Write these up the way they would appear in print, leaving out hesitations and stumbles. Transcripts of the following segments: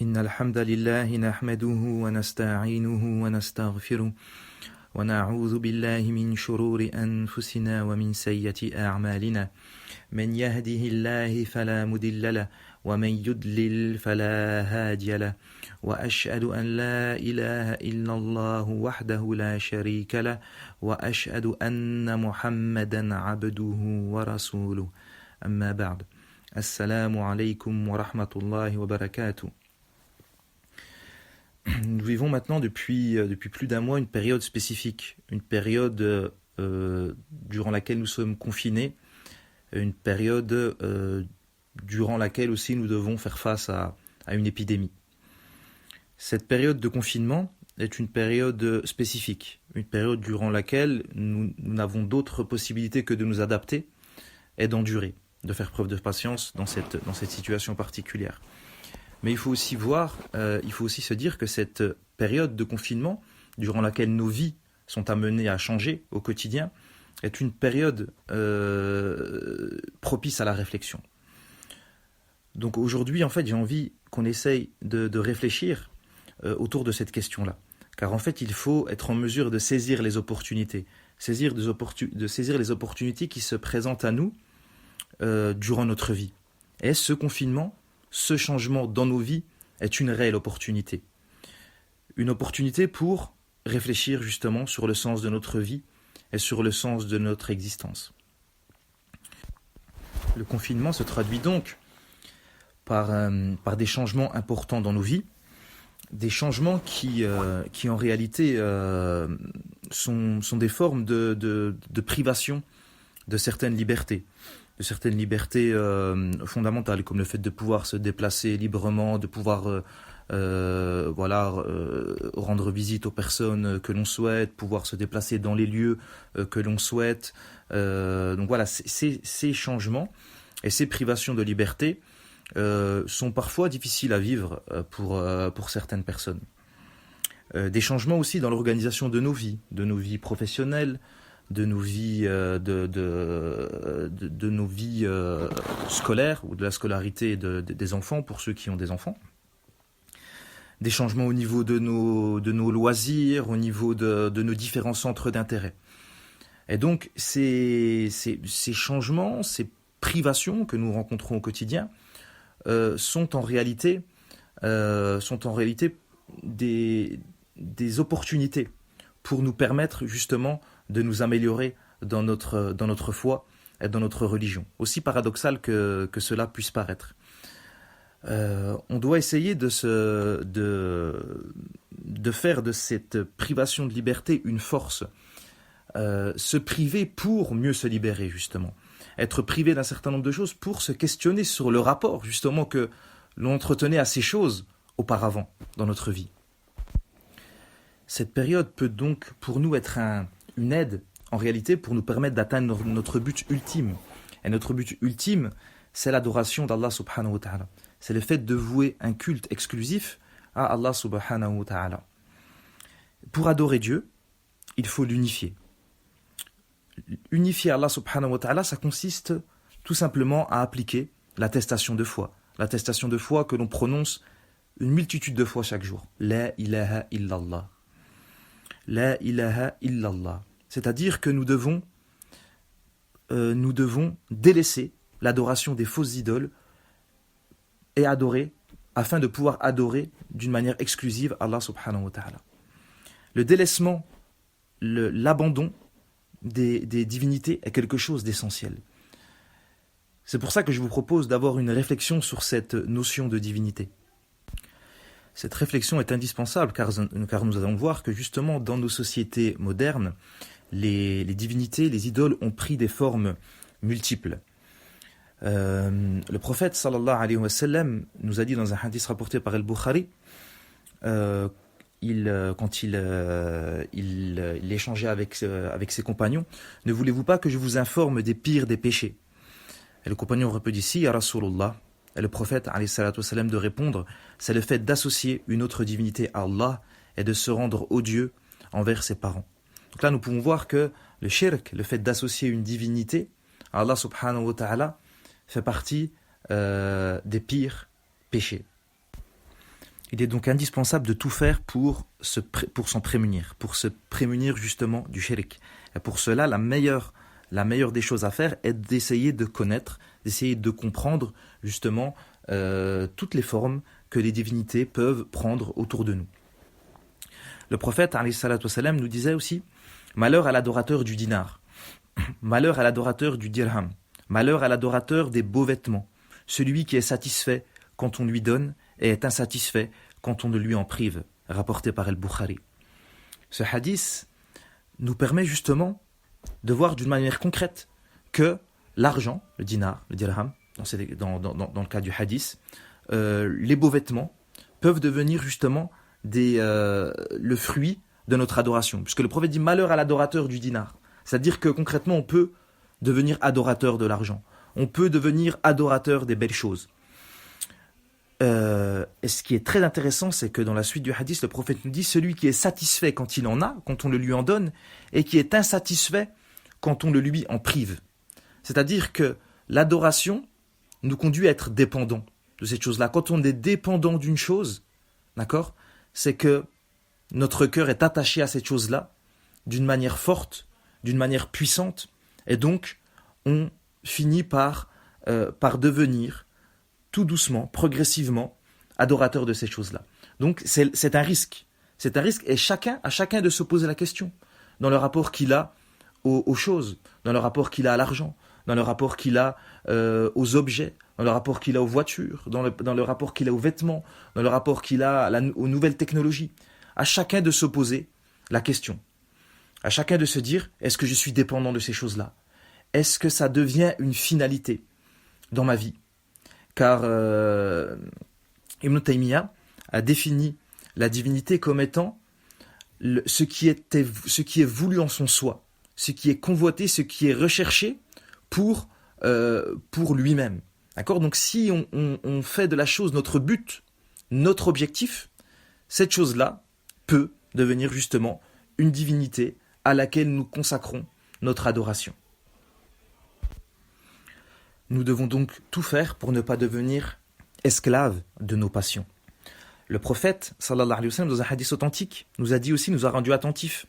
إن الحمد لله نحمده ونستعينه ونستغفره ونعوذ بالله من شرور أنفسنا ومن سيئات أعمالنا من يهده الله فلا مضل له ومن يضلل فلا هادي له وأشهد أن لا إله إلا الله وحده لا شريك له وأشهد أن محمدا عبده ورسوله أما بعد السلام عليكم ورحمة الله وبركاته. Nous vivons maintenant depuis plus d'un mois une période spécifique, une période durant laquelle nous sommes confinés, une période durant laquelle aussi nous devons faire face à une épidémie. Cette période de confinement est une période spécifique, une période durant laquelle nous n'avons d'autres possibilités que de nous adapter et d'endurer, de faire preuve de patience dans cette situation particulière. Mais il faut aussi se dire que cette période de confinement, durant laquelle nos vies sont amenées à changer au quotidien, est une période propice à la réflexion. Donc aujourd'hui, en fait, j'ai envie qu'on essaye de réfléchir autour de cette question-là. Car en fait, il faut être en mesure de saisir les opportunités, de saisir les opportunités qui se présentent à nous durant notre vie. Et ce confinement, ce changement dans nos vies est une réelle opportunité. Une opportunité pour réfléchir justement sur le sens de notre vie et sur le sens de notre existence. Le confinement se traduit donc par des changements importants dans nos vies, des changements qui en réalité sont des formes de privation de certaines libertés. De certaines libertés fondamentales, comme le fait de pouvoir se déplacer librement, de pouvoir rendre visite aux personnes que l'on souhaite, pouvoir se déplacer dans les lieux que l'on souhaite. Donc voilà, ces changements et ces privations de liberté sont parfois difficiles à vivre pour certaines personnes. Des changements aussi dans l'organisation de nos vies professionnelles, de nos vies scolaires ou de la scolarité des enfants pour ceux qui ont des enfants. Des changements au niveau de nos loisirs, au niveau de nos différents centres d'intérêt. Et donc ces changements, ces privations que nous rencontrons au quotidien sont en réalité des opportunités pour nous permettre justement de nous améliorer dans notre foi et dans notre religion. Aussi paradoxal que cela puisse paraître. On doit essayer de faire de cette privation de liberté une force. Se priver pour mieux se libérer, justement. Être privé d'un certain nombre de choses pour se questionner sur le rapport, justement, que l'on entretenait à ces choses auparavant dans notre vie. Cette période peut donc pour nous être une aide, en réalité, pour nous permettre d'atteindre notre but ultime. Et notre but ultime, c'est l'adoration d'Allah subhanahu wa ta'ala. C'est le fait de vouer un culte exclusif à Allah subhanahu wa ta'ala. Pour adorer Dieu, il faut l'unifier. Unifier Allah subhanahu wa ta'ala, ça consiste tout simplement à appliquer l'attestation de foi. L'attestation de foi que l'on prononce une multitude de fois chaque jour. La ilaha illallah. La ilaha illallah. C'est-à-dire que nous devons délaisser l'adoration des fausses idoles et adorer, afin de pouvoir adorer d'une manière exclusive Allah subhanahu wa ta'ala. Le délaissement, l'abandon des divinités est quelque chose d'essentiel. C'est pour ça que je vous propose d'avoir une réflexion sur cette notion de divinité. Cette réflexion est indispensable car nous allons voir que justement dans nos sociétés modernes, les divinités, les idoles ont pris des formes multiples. Le prophète sallallahu alayhi wa sallam nous a dit dans un hadith rapporté par Al-Bukhari, quand il échangeait avec ses compagnons, ne voulez-vous pas que je vous informe des pires des péchés? Et le compagnon répondit si, ya Rasulullah. Et le prophète alayhi salatu wa sallam de répondre, c'est le fait d'associer une autre divinité à Allah et de se rendre odieux envers ses parents. Donc là nous pouvons voir que le shirk, le fait d'associer une divinité à Allah subhanahu wa ta'ala, fait partie des pires péchés. Il est donc indispensable de tout faire pour s'en prémunir, pour se prémunir justement du shirk. Et pour cela, la meilleure des choses à faire est d'essayer de connaître, d'essayer de comprendre justement toutes les formes que les divinités peuvent prendre autour de nous. Le prophète alayhi salatu wassalam, nous disait aussi: malheur à l'adorateur du dinar, malheur à l'adorateur du dirham, malheur à l'adorateur des beaux vêtements, celui qui est satisfait quand on lui donne et est insatisfait quand on ne lui en prive, rapporté par Al-Bukhari. Ce hadith nous permet justement de voir d'une manière concrète que l'argent, le dinar, le dirham, dans le cas du hadith, les beaux vêtements peuvent devenir justement le fruit de notre adoration. Puisque le prophète dit malheur à l'adorateur du dinar. C'est-à-dire que concrètement, on peut devenir adorateur de l'argent. On peut devenir adorateur des belles choses. Et ce qui est très intéressant, c'est que dans la suite du hadith, le prophète nous dit celui qui est satisfait quand il en a, quand on le lui en donne, et qui est insatisfait quand on le lui en prive. C'est-à-dire que l'adoration nous conduit à être dépendants de cette chose-là. Quand on est dépendant d'une chose, d'accord, c'est que notre cœur est attaché à cette chose-là d'une manière forte, d'une manière puissante, et donc on finit par devenir tout doucement, progressivement, adorateur de ces choses-là. Donc c'est un risque. C'est un risque, et à chacun de se poser la question dans le rapport qu'il a aux choses, dans le rapport qu'il a à l'argent, dans le rapport qu'il a aux objets, dans le rapport qu'il a aux voitures, dans le rapport qu'il a aux vêtements, dans le rapport qu'il a aux nouvelles technologies. À chacun de se poser la question. À chacun de se dire, est-ce que je suis dépendant de ces choses-là? Est-ce que ça devient une finalité dans ma vie? Car Ibn Taymiyyah a défini la divinité comme étant ce qui est voulu en son soi, ce qui est convoité, ce qui est recherché pour lui-même. D'accord? Donc si on fait de la chose notre but, notre objectif, cette chose-là peut devenir justement une divinité à laquelle nous consacrons notre adoration. Nous devons donc tout faire pour ne pas devenir esclaves de nos passions. Le prophète, sallallahu alayhi wa sallam, dans un hadith authentique, nous a rendu attentifs,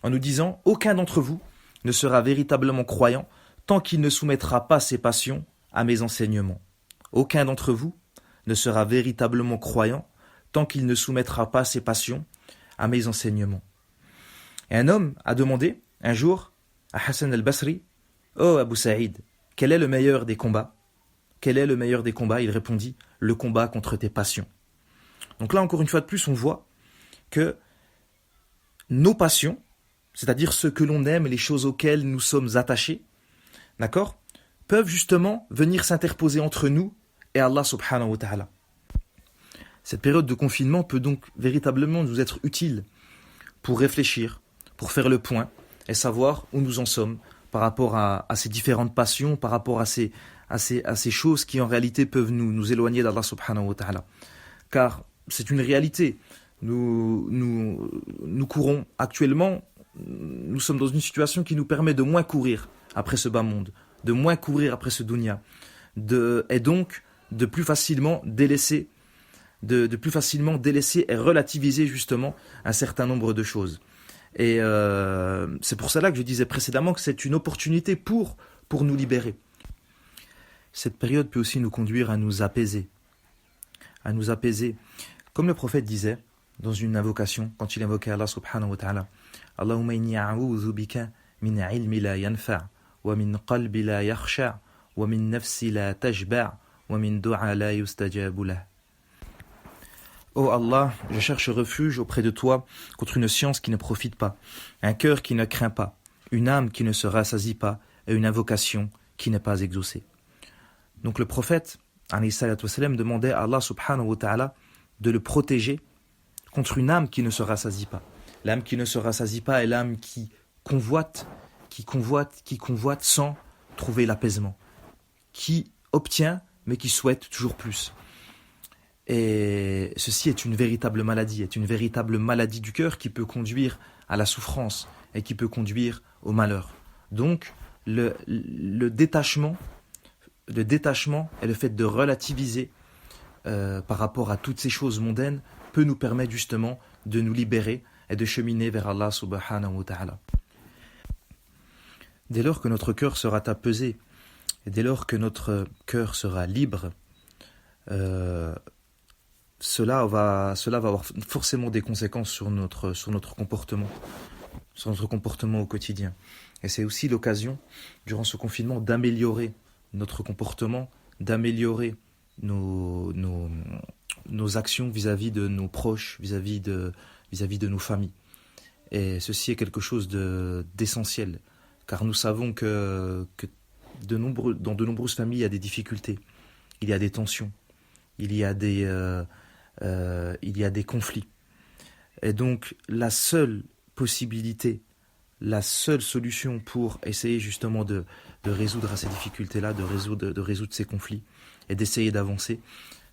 en nous disant « Aucun d'entre vous ne sera véritablement croyant tant qu'il ne soumettra pas ses passions à mes enseignements. Aucun d'entre vous ne sera véritablement croyant tant qu'il ne soumettra pas ses passions à mes enseignements. » Et un homme a demandé un jour à Hassan al-Basri: « Oh Abu Saïd, quel est le meilleur des combats? Quel est le meilleur des combats ?» Il répondit: « Le combat contre tes passions. » Donc là, encore une fois de plus, on voit que nos passions, c'est-à-dire ce que l'on aime et les choses auxquelles nous sommes attachés, d'accord, peuvent justement venir s'interposer entre nous et Allah subhanahu wa ta'ala. Cette période de confinement peut donc véritablement nous être utile pour réfléchir, pour faire le point et savoir où nous en sommes par rapport à ces différentes passions, par rapport à ces choses qui en réalité peuvent nous éloigner d'Allah subhanahu wa ta'ala. Car c'est une réalité. Nous courons actuellement, nous sommes dans une situation qui nous permet de moins courir après ce bas monde, de moins courir après ce dunya, et donc de plus facilement délaisser et relativiser justement un certain nombre de choses. Et c'est pour cela que je disais précédemment que c'est une opportunité pour nous libérer. Cette période peut aussi nous conduire à nous apaiser. Comme le prophète disait dans une invocation, quand il invoquait Allah subhanahu wa ta'ala: Allahumma inni a'udhu bika min ilmi la yanfa' wa min qalbi la yakhsha' wa min nafsi la tajba' wa min du'a la yustajabu lah. Oh Allah, je cherche refuge auprès de toi contre une science qui ne profite pas, un cœur qui ne craint pas, une âme qui ne se rassasie pas et une invocation qui n'est pas exaucée. Donc le prophète, alayhi salatu wassalam, demandait à Allah subhanahu wa ta'ala de le protéger contre une âme qui ne se rassasie pas. L'âme qui ne se rassasie pas est l'âme qui convoite sans trouver l'apaisement, qui obtient mais qui souhaite toujours plus. Et ceci est une véritable maladie du cœur qui peut conduire à la souffrance et qui peut conduire au malheur. Donc le détachement et le fait de relativiser par rapport à toutes ces choses mondaines peut nous permettre justement de nous libérer et de cheminer vers Allah subhanahu wa ta'ala. Dès lors que notre cœur sera apaisé, et dès lors que notre cœur sera libre, cela va avoir forcément des conséquences sur notre comportement au quotidien. Et c'est aussi l'occasion, durant ce confinement, d'améliorer notre comportement, d'améliorer nos actions vis-à-vis de nos proches, vis-à-vis de nos familles. Et ceci est quelque chose d'essentiel, car nous savons que dans de nombreuses familles, il y a des difficultés, il y a des tensions, il y a des conflits. Et donc, la seule possibilité, la seule solution pour essayer justement de résoudre ces difficultés-là, de résoudre ces conflits et d'essayer d'avancer,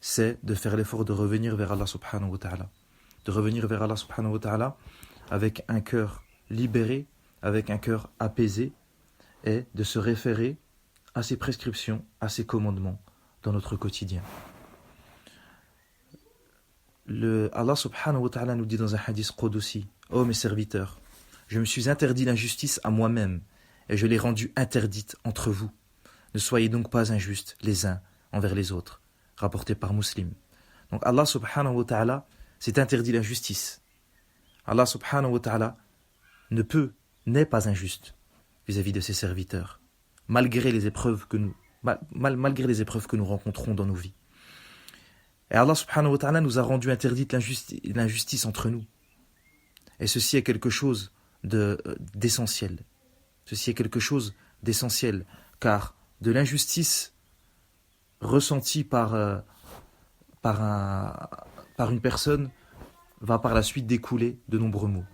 c'est de faire l'effort de revenir vers Allah subhanahu wa ta'ala. De revenir vers Allah subhanahu wa ta'ala avec un cœur libéré, avec un cœur apaisé, et de se référer à ses prescriptions, à ses commandements dans notre quotidien. Allah subhanahu wa ta'ala nous dit dans un hadith qudsi: ô mes serviteurs, je me suis interdit l'injustice à moi-même et je l'ai rendue interdite entre vous. Ne soyez donc pas injustes les uns envers les autres. Rapporté par Muslim. Donc Allah subhanahu wa ta'ala s'est interdit l'injustice. Allah subhanahu wa ta'ala n'est pas injuste vis-à-vis de ses serviteurs, malgré les épreuves que nous rencontrons dans nos vies. Et Allah subhanahu wa ta'ala nous a rendu interdite l'injustice entre nous. Et ceci est quelque chose d'essentiel. Ceci est quelque chose d'essentiel, car de l'injustice ressentie par une personne va par la suite découler de nombreux maux.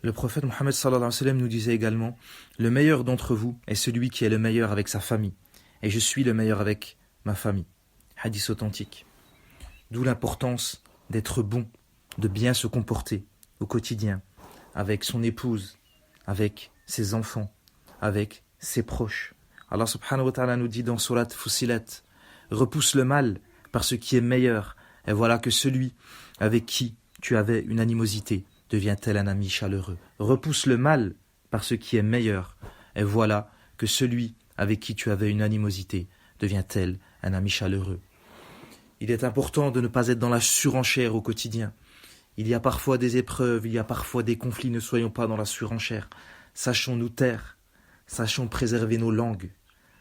Le prophète Mohammed sallallahu alayhi wa sallam nous disait également: le meilleur d'entre vous est celui qui est le meilleur avec sa famille, et je suis le meilleur avec ma famille. Hadith authentique. D'où l'importance d'être bon, de bien se comporter au quotidien, avec son épouse, avec ses enfants, avec ses proches. Allah subhanahu wa ta'ala nous dit dans Surat Fussilat: repousse le mal par ce qui est meilleur, et voilà que celui avec qui tu avais une animosité devient tel un ami chaleureux. Repousse le mal par ce qui est meilleur, et voilà que celui avec qui tu avais une animosité devient tel un ami chaleureux. Il est important de ne pas être dans la surenchère au quotidien. Il y a parfois des épreuves, il y a parfois des conflits, ne soyons pas dans la surenchère. Sachons nous taire, sachons préserver nos langues,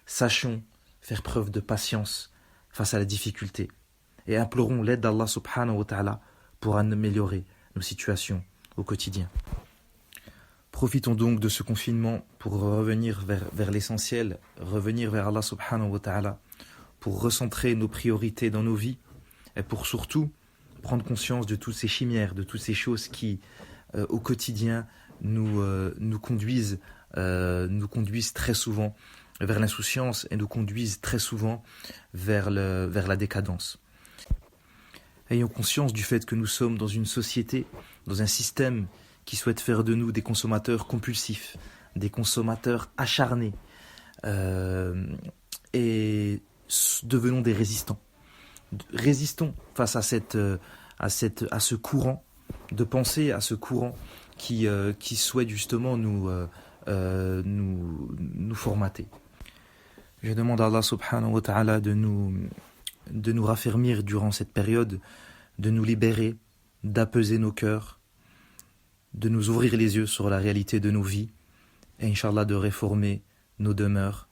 sachons faire preuve de patience face à la difficulté, et implorons l'aide d'Allah subhanahu wa ta'ala pour améliorer nos situations au quotidien. Profitons donc de ce confinement pour revenir vers l'essentiel, revenir vers Allah subhanahu wa ta'ala, pour recentrer nos priorités dans nos vies, et pour surtout prendre conscience de toutes ces chimères, de toutes ces choses qui, au quotidien, nous conduisent très souvent vers l'insouciance et nous conduisent très souvent vers la décadence. Ayons conscience du fait que nous sommes dans une société, dans un système qui souhaite faire de nous des consommateurs compulsifs, des consommateurs acharnés, et devenons des résistants. Résistons face à ce courant de pensée, à ce courant qui souhaite justement nous formater. Je demande à Allah subhanahu wa ta'ala de nous raffermir durant cette période, de nous libérer, d'apaiser nos cœurs, de nous ouvrir les yeux sur la réalité de nos vies, et Inch'Allah de réformer nos demeures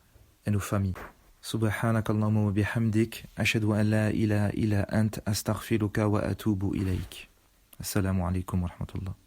et nos familles. سبحانك اللهم وبحمدك أشهد أن لا إله إلا أنت أستغفرك وأتوب إليك. السلام عليكم ورحمة الله.